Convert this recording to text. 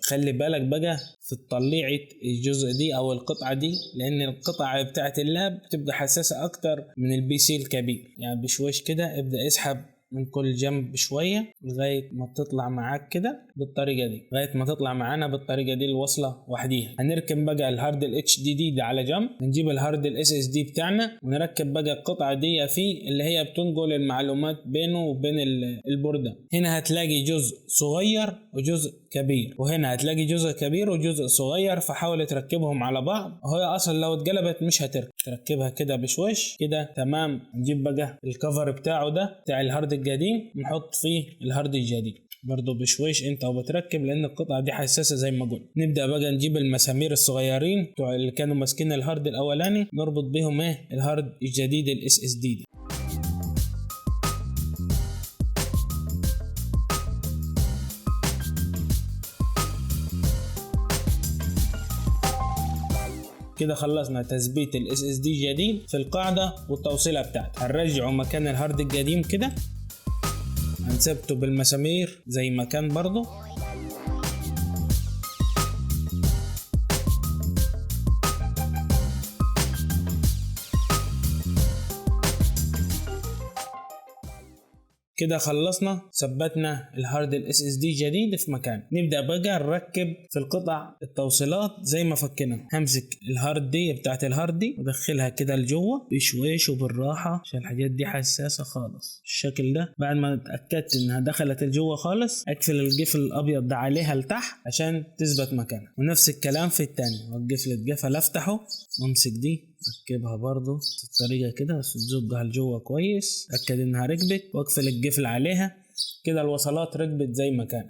خلي بالك بقى في تطليعة الجزء دي او القطعة دي، لان القطعة بتاعة اللاب بتبقى حساسة اكتر من البي سي الكبير. يعني بشويش كده ابدأ اسحب من كل جنب شوية لغاية ما تطلع معاك كده بالطريقة دي، لغاية ما تطلع معانا بالطريقة دي الوصلة وحديها. هنركب بقى الهارد ال HDD ده على جنب، نجيب الهارد ال SSD بتاعنا ونركب بقى القطعة دي فيه اللي هي بتنقل المعلومات بينه وبين البوردة. هنا هتلاقي جزء صغير وجزء كبير، وهنا هتلاقي جزء كبير وجزء صغير، فحاول تركبهم على بعض. وهي اصلا لو اتقلبت مش تركبها كده بشويش كده تمام. نجيب بقى الكفر بتاعه ده بتاع الهارد القديم نحط فيه الهارد الجديد برضو بشويش انت وبتركب، لان القطعة دي حساسة زي ما قلت. نبدأ بقى نجيب المسامير الصغيرين بتوع اللي كانوا ماسكين الهارد الاولاني، نربط بيهم الهارد الجديد ال SSD ده. كده خلصنا تثبيت ال SSD الجديد في القاعدة والتوصيلة بتاعته. هنرجعه مكان الهارد القديم كده، هنثبته بالمسامير زي ما كان برضو. كده خلصنا ثبتنا الهارد ال SSD جديد في مكان. نبدأ بقى نركب في القطع التوصيلات زي ما فكنا. همسك الهارد دي بتاعت الهارد دي ودخلها كده لجوه بشويش وبالراحة، عشان الحاجات دي حساسة خالص الشكل ده. بعد ما اتأكدت انها دخلت لجوه خالص، اقفل القفل الابيض ده عليها لتحت عشان تثبت مكانها. ونفس الكلام في التاني، وقف القفل افتحه وامسك دي ركبها برضو بالطريقة كده، بس تزقها لجوه كويس. اتأكد انها ركبت واقفل القفل عليها كده. الوصلات ركبت زي ما كانت.